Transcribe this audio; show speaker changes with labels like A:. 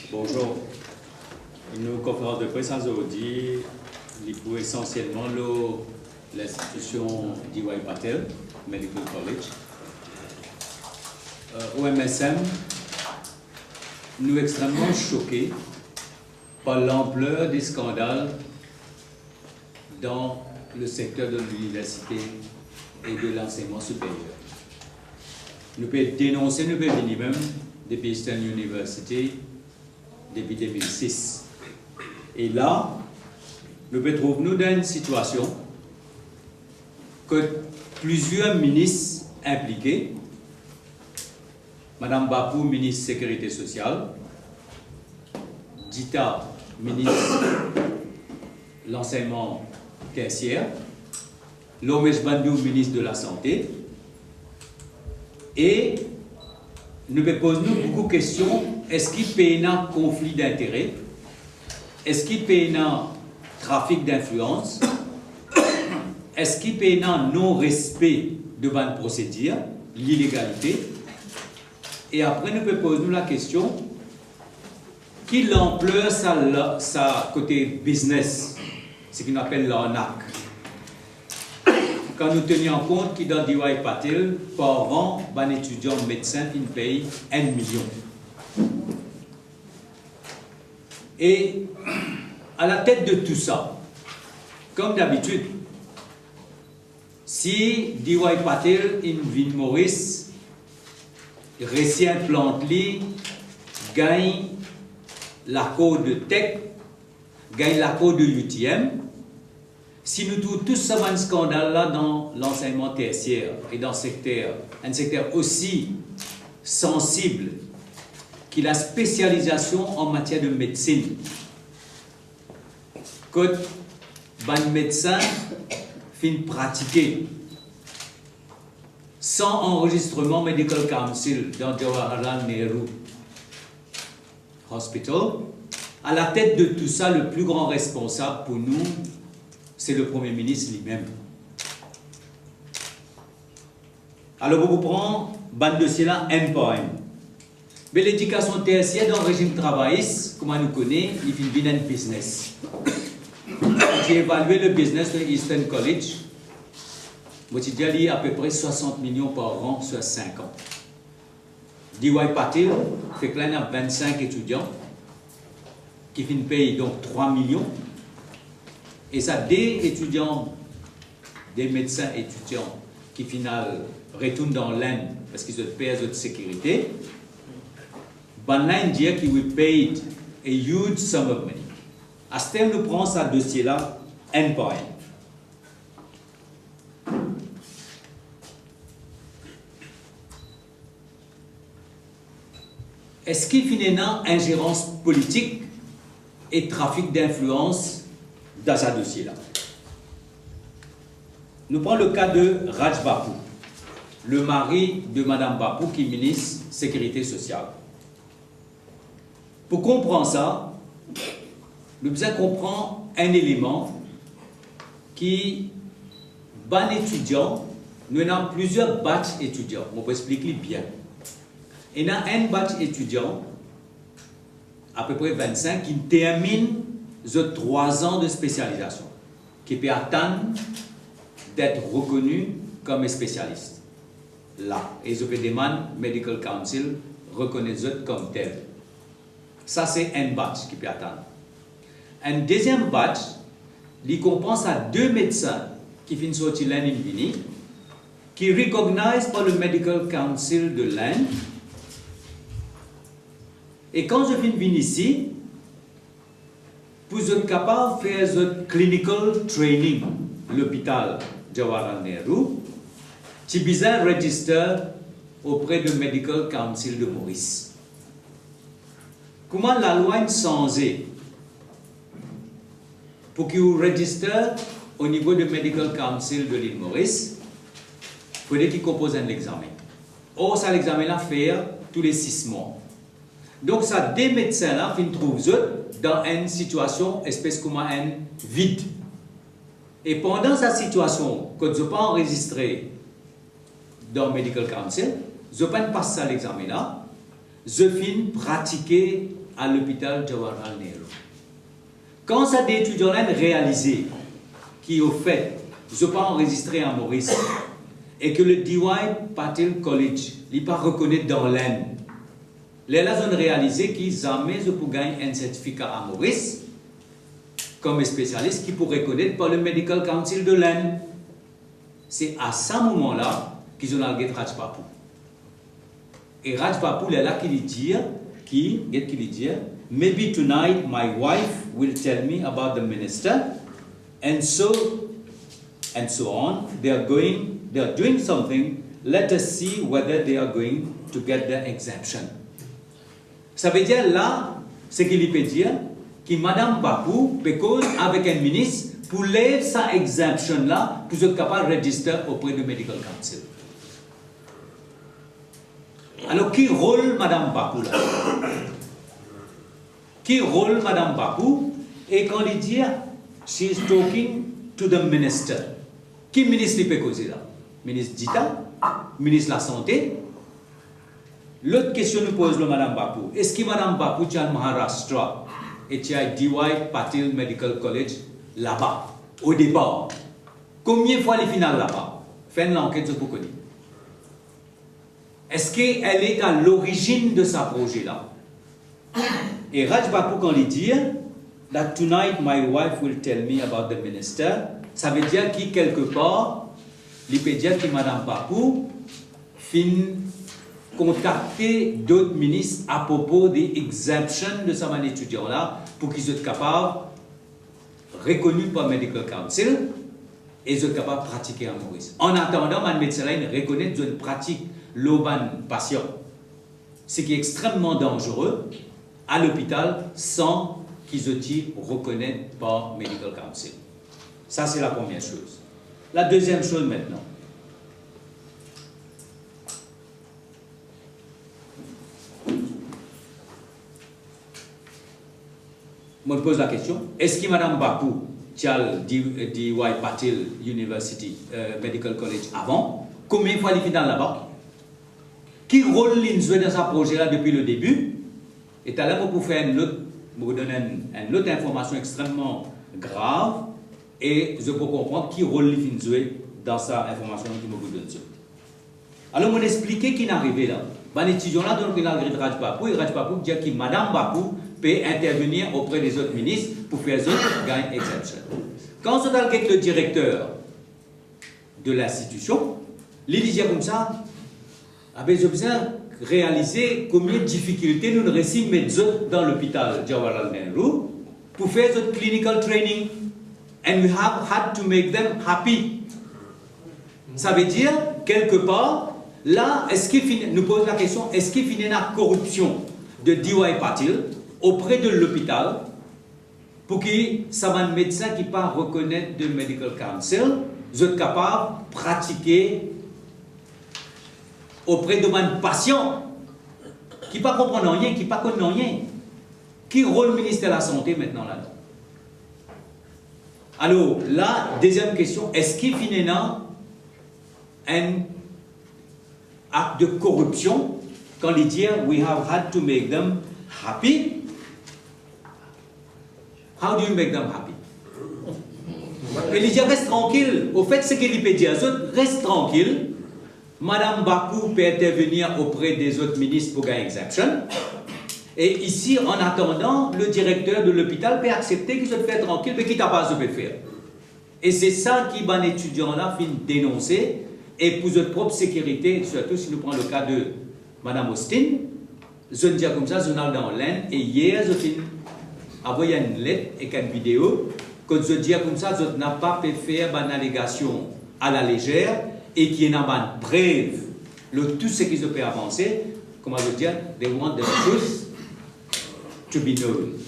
A: Bonjour. Une conférence de presse aujourd'hui, il faut essentiellement l'institution D.Y. Patel Medical College. OMSM, nous sommes extrêmement choqués par l'ampleur des scandales dans le secteur de l'université et de l'enseignement supérieur. Nous pouvons dénoncer, nous pouvons venir même depuis Eastern University depuis 2006. Et là, nous pouvons trouver dans une situation que plusieurs ministres impliqués, Madame Bapou, ministre de la Sécurité sociale, Dita, ministre de l'enseignement tertiaire, Lomesh Bandou, ministre de la Santé, et nous posons beaucoup de questions. Est-ce qu'il paye un conflit d'intérêts? Est-ce qu'il paye un trafic d'influence? Est-ce qu'il paye un non-respect de bonnes procédures, l'illégalité? Et après, nous pouvons poser la question, quelle ampleur ça côté business, ce qu'on appelle l'arnaque? Quand nous tenions compte que dans D.Y. Patel, par an, un étudiant médecin paye 1 million. Et à la tête de tout ça, comme d'habitude, si D.Y. Patel, une ville Maurice, récient plante-lit, gagne la code de tech, gagne la code de UTM, si nous trouvons tout ce scandale-là dans l'enseignement tertiaire et dans un secteur aussi sensible que la spécialisation en matière de médecine, que les médecins finissent pratiquer sans enregistrement Medical Council dans Jawaharlal Nehru Hospital, à la tête de tout ça, le plus grand responsable pour nous, c'est le Premier ministre lui-même. Alors, vous prenez ce dossier-là un par un. Mais l'éducation tertiaire dans le régime travailliste, comme on nous connaît, il fait un business. J'ai évalué le business de Eastern College. J'ai dit à peu près 60 millions par an sur 5 ans. D.Y. Patel fait que là, il y a 25 étudiants qui finissent payer donc 3 millions. Et ça, des étudiants, des médecins étudiants qui finalement retournent dans l'Inde parce qu'ils ont payé de sécurité, ils disent qu'ils ont payé a huge sum of money. À ce terme, nous prenons ce dossier-là un par un. Est-ce qu'il y a une ingérence politique et trafic d'influence dans ce dossier-là? Nous prenons le cas de Raj Bapou, le mari de Madame Bapou qui est ministre de la Sécurité sociale. Pour comprendre ça, nous devons comprendre un élément qui, ban étudiant, nous avons plusieurs batchs étudiants. On peut expliquer bien. Il y a un batch étudiant, à peu près 25, qui termine 3 ans de spécialisation, qui peut attendre d'être reconnu comme spécialiste. Là, et je peux demander Medical Council reconnaître comme tel. Ça, c'est un batch qui peut attendre. Un deuxième batch, il compense à 2 médecins qui viennent sortir l'Inde qui reconnaissent par le Medical Council de l'Inde. Et quand je viens venir ici, vous êtes capable de faire un clinical training, l'hôpital Jawaharlal Nehru, tu besoin de register auprès du Medical Council de Maurice. Comment la loi est changée pour que vous registrez au niveau du Medical Council de l'île Maurice, il faudrait qu'il compose un examen. Or, ça l'examen-là faire tous les 6 mois. Donc, ça, des médecins-là, ils trouvent dans une situation, espèce comme un vide. Et pendant cette situation, quand je n'ai pas enregistré dans le Medical Council, je ne passe pas l'examen-là, je finis pratiquer à l'hôpital Jawaharlal Nehru. Quand ça des étudiants réalisé qu'au fait, je peux enregistrer à Maurice et que le DY Patil College n'est pas reconnu dans l'Inde, les gens ont réalisé qu'ils jamais je peux gagner un certificat à Maurice comme spécialiste qui pourrait reconnaître par le Medical Council de l'Inde. C'est à ce moment-là qu'ils ont engagé Raj Bapu. Et Raj Bapu est là qui dit, maybe tonight my wife will tell me about the minister, and so on. They are doing something. Let us see whether they are going to get the exemption. Ça veut dire là, ce qu'il peut dire, que Madame Bapu peut cause avec un ministre pour lever sa exemption là, pour être capable de register auprès du Medical Council. Alors, qui rôle Madame Bapu là? Qui rôle Madame Bapu? Et quand il dit, she is talking to the minister. Qui ministre peut causer là? Ministre d'État, ministre de la Santé. L'autre question nous pose le Madame Bapu. Est-ce que Madame Bapu tient le Maharashtra et tient DY Patil Medical College là-bas, au départ? Combien de fois les finales là-bas? Faites l'enquête sur beaucoup. Est-ce qu'elle est à l'origine de ce projet-là? Et Raj Bapu, quand il dit that tonight my wife will tell me about the minister, ça veut dire qu'il quelque part, il peut dire que Madame Bapu fin contacter d'autres ministres à propos des exemptions de ce étudiant-là pour qu'ils soient capables, reconnus par Medical Council, et soient capables de pratiquer en Maurice. En attendant, un médecin reconnaît une pratique l'auban patient, ce qui est extrêmement dangereux à l'hôpital sans qu'ils soient reconnus par Medical Council. Ça, c'est la première chose. La deuxième chose maintenant. Je me pose la question, est-ce que Mme Bapu tient le DY Patil University Medical College avant? Combien de fois il est dans là-bas? Qui rôle il joue dans ce projet-là depuis le début? Et tout à l'heure, vous donner une autre information extrêmement grave et je peux comprendre qui rôle il joue dans cette information que je vous donne. Alors, on explique qui est arrivé là. Les étudiants là, donc, il a arrivé Raj Bapu et Raj Bapu dit que Mme Bapu peut intervenir auprès des autres ministres pour faire autres gain exemption. Quand on a avec le directeur de l'institution, il dit comme ça, j'ai besoin de réaliser combien de difficultés nous réussissons dans l'hôpital Jawaharlal Nehru pour faire notre clinical training. And we have had to make them happy. Ça veut dire, quelque part, là, nous posons la question, est-ce qu'il finit la corruption de DY Patil auprès de l'hôpital pour que ça va un médecin qui ne pas reconnaître de Medical Council, soit capable de pratiquer auprès de mon patient qui ne pas comprendre rien, qui ne pas connaître rien. Qui rôle le ministère de la Santé maintenant là-dedans? Alors, la deuxième question, est-ce qu'il finit un acte de corruption quand il dit we have had to make them happy? How do you make them happy? Il dit reste tranquille. Au fait, ce qu'il peut dire, reste tranquille. Madame Bapu peut intervenir auprès des autres ministres pour gagner exemption. Et ici, en attendant, le directeur de l'hôpital peut accepter qu'il se fait tranquille, mais qu'il n'a pas à se faire. Et c'est ça qui, ben, étudiant-là, finit dénoncer. Et pour votre propre sécurité, surtout si nous prenons le cas de Madame Austin, je dis comme ça, je suis dans l'Inde, et hier, je finis envoyer une lettre et une vidéo, que je dis comme ça, je n'ai pas pu faire une allégation à la légère, et qui est une preuve, tout ce qui se peut avancer, comment je dis, they want the truth to be known.